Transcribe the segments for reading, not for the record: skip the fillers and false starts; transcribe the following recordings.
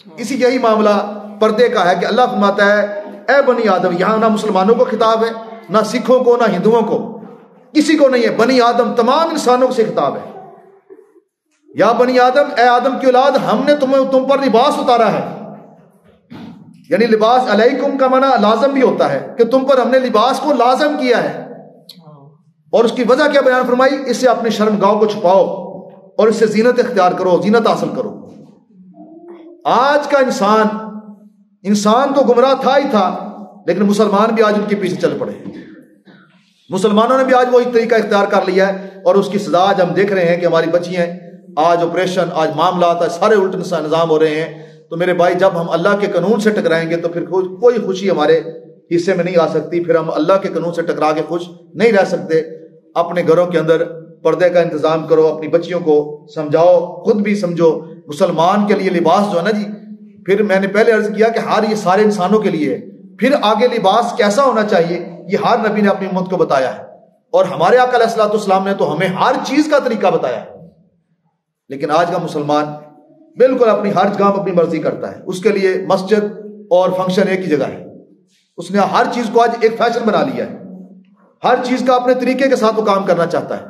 اسی یہی معاملہ پردے کا ہے کہ اللہ فرماتا ہے اے بنی آدم، یہاں نہ مسلمانوں کو خطاب ہے، نہ سکھوں کو، نہ ہندوؤں کو، کسی کو نہیں ہے، بنی آدم تمام انسانوں سے خطاب ہے۔ یا بنی آدم، اے آدم کی اولاد، ہم نے تم پر لباس اتارا ہے، یعنی لباس علیکم کا معنی لازم بھی ہوتا ہے کہ تم پر ہم نے لباس کو لازم کیا ہے۔ اور اس کی وجہ کیا بیان فرمائی؟ اس سے اپنے شرمگاہوں کو چھپاؤ اور اس سے زینت اختیار کرو، زینت حاصل کرو۔ آج کا انسان تو گمراہ تھا ہی تھا، لیکن مسلمان بھی آج ان کے پیچھے چل پڑے ہیں۔ مسلمانوں نے بھی آج وہی طریقہ اختیار کر لیا ہے، اور اس کی سزا آج ہم دیکھ رہے ہیں کہ ہماری بچیاں آج آپریشن، آج معاملات، آج سارے الٹ نظام ہو رہے ہیں۔ تو میرے بھائی، جب ہم اللہ کے قانون سے ٹکرائیں گے تو پھر کوئی خوشی ہمارے حصے میں نہیں آ سکتی، پھر ہم اللہ کے قانون سے ٹکرا کے خوش نہیں رہ سکتے۔ اپنے گھروں کے اندر پردے کا انتظام کرو، اپنی بچیوں کو سمجھاؤ، خود بھی سمجھو۔ مسلمان کے لیے لباس جو ہے نا جی، پھر میں نے پہلے عرض کیا کہ یہ سارے انسانوں کے لیے ہے، پھر آگے لباس کیسا ہونا چاہیے یہ ہر نبی نے اپنی امت کو بتایا ہے، اور ہمارے آقا علیہ الصلوۃ والسلام نے تو ہمیں ہر چیز کا طریقہ بتایا ہے۔ لیکن آج کا مسلمان بالکل اپنی ہر کام اپنی مرضی کرتا ہے، اس کے لیے مسجد اور فنکشن ایک ہی جگہ ہے، اس نے ہر چیز کو آج ایک فیشن بنا لیا ہے، ہر چیز کا اپنے طریقے کے ساتھ وہ کام کرنا چاہتا ہے۔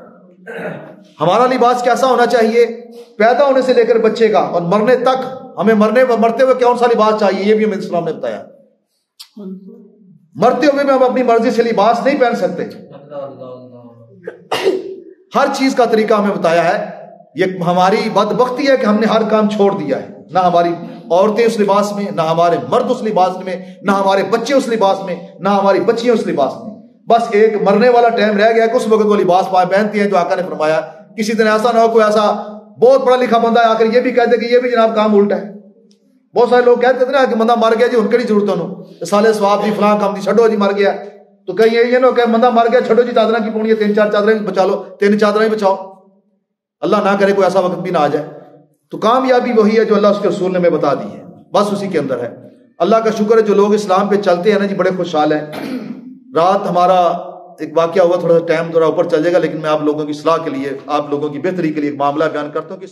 ہمارا لباس کیسا ہونا چاہیے؟ پیدا ہونے سے لے کر بچے کا اور مرنے تک، ہمیں مرتے ہوئے کون سا لباس چاہیے یہ بھی ہمیں اسلام نے بتایا۔ مرتے ہوئے میں ہم اپنی مرضی سے لباس نہیں پہن سکتے، ہر چیز کا طریقہ ہمیں بتایا ہے۔ یہ ہماری بدبختی ہے کہ ہم نے ہر کام چھوڑ دیا ہے، نہ ہماری عورتیں اس لباس میں، نہ ہمارے مرد اس لباس میں، نہ ہمارے بچے اس لباس میں، نہ ہماری بچیاں اس لباس میں۔ بس ایک مرنے والا ٹائم رہ گیا کہ اس وقت وہ لباس پہنتی ہیں جو آقا نے فرمایا۔ کسی دن ایسا نہ ہو کوئی ایسا بہت پڑھا لکھا بندہ آ کر یہ بھی کہتے کہ یہ بھی جناب کام الٹا ہے۔ بہت سارے لوگ کہتے تھے نا کہ بندہ مر گیا جی، ان کی ضرورت ہے سالے سواب جی، فلاں کام جی، چھڈو جی مر گیا، تو کہیں یہ نہ کہ بندہ مر گیا چھڈو جی چادریں کی پونی ہے، 3-4 چادریں بچا لو، 3 چادریں ہی بچاؤ، اللہ نہ کرے کوئی ایسا وقت بھی نہ آ جائے۔ تو کامیابی وہی ہے جو اللہ اس کے رسول نے ہمیں بتا دی ہے، بس اسی کے اندر ہے۔ اللہ کا شکر ہے جو لوگ اسلام پہ چلتے ہیں نا جی، بڑے خوشحال ہیں۔ رات ہمارا ایک واقعہ ہوا، تھوڑا سا ٹائم تھوڑا اوپر چل جائے گا، لیکن میں آپ لوگوں کی اصلاح کے لیے، آپ لوگوں کی بہتری کے لیے ایک معاملہ بیان کرتا ہوں کہ